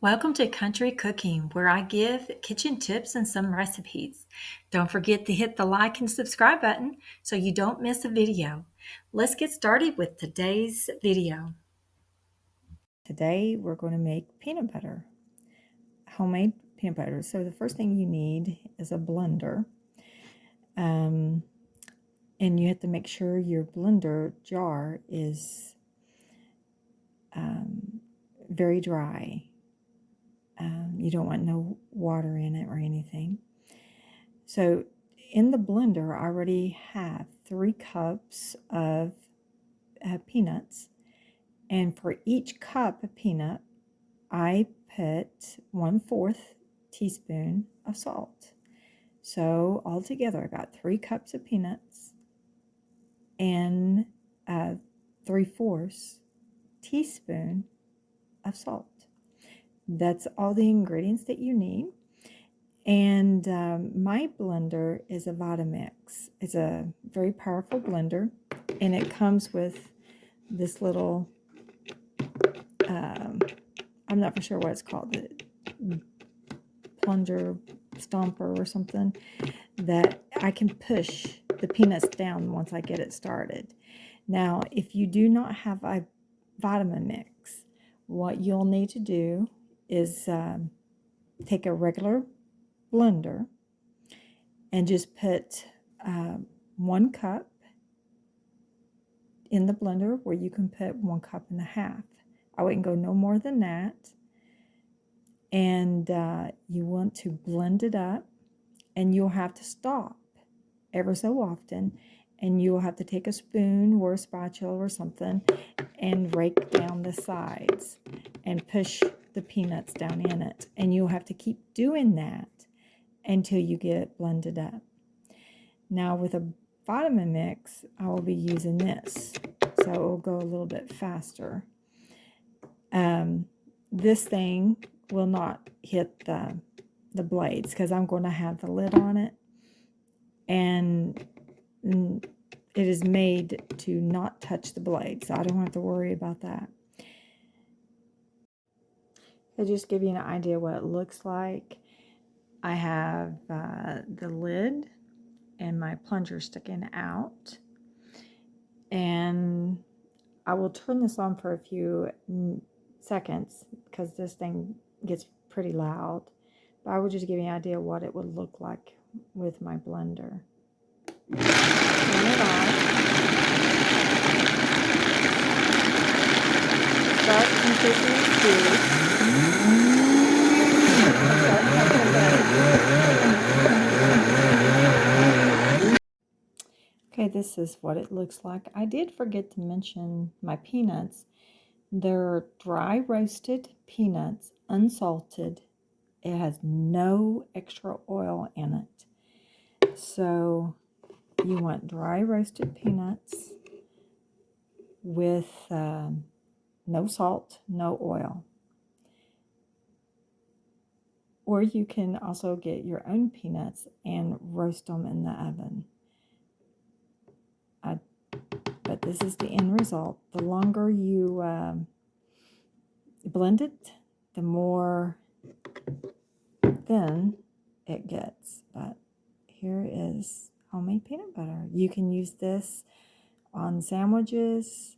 Welcome to Country Cooking, where I give kitchen tips and some recipes. Don't forget to hit the like and subscribe button so you don't miss a video. Let's get started with today's video. Today we're going to make peanut butter, homemade peanut butter. So the first thing you need is a blender, and you have to make sure your blender jar is very dry. You don't want no water in it or anything. So in the blender, I already have 3 cups of peanuts, and for each cup of peanut, I put 1/4 teaspoon of salt. So altogether, I got 3 cups of peanuts and 3/4 teaspoon of salt. That's all the ingredients that you need. And my blender is a Vitamix. It's a very powerful blender, and it comes with this little, I'm not for sure what it's called, the plunger stomper or something, that I can push the peanuts down once I get it started. Now, if you do not have a Vitamix, what you'll need to do is take a regular blender and just put 1 cup in the blender, where you can put 1.5 cups. I wouldn't go no more than that. And you want to blend it up, and you'll have to stop ever so often, and you'll have to take a spoon or a spatula or something and rake down the sides and push the peanuts down in it. And you'll have to keep doing that until you get it blended up. Now with a Vitamix, I will be using this, so it will go a little bit faster. This thing will not hit the blades because I'm going to have the lid on it, and it is made to not touch the blade, so I don't have to worry about that. To just give you an idea what it looks like, I have the lid and my plunger sticking out, and I will turn this on for a few seconds because this thing gets pretty loud, but I will just give you an idea what it would look like with my blender. Turn it on. Start increasing the speed. Okay, this is what it looks like. I did forget to mention my peanuts. They're dry roasted peanuts, unsalted. It has no extra oil in it. So you want dry roasted peanuts with no salt, no oil. Or you can also get your own peanuts and roast them in the oven. But this is the end result. The longer you blend it, the more thin it gets. But here is homemade peanut butter. You can use this on sandwiches,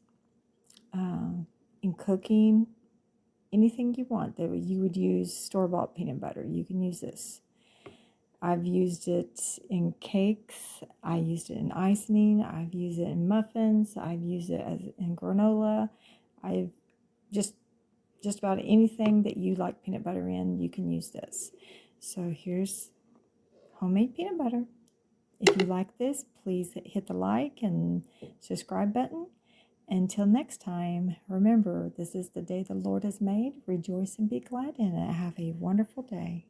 in cooking, anything you want. That you would use store-bought peanut butter. You can use this. I've used it in cakes. I used it in icing. I've used it in muffins. I've used it in granola. I've just about anything that you like peanut butter in, you can use this. So here's homemade peanut butter. If you like this, please hit the like and subscribe button. Until next time, remember, this is the day the Lord has made. Rejoice and be glad in it. Have a wonderful day.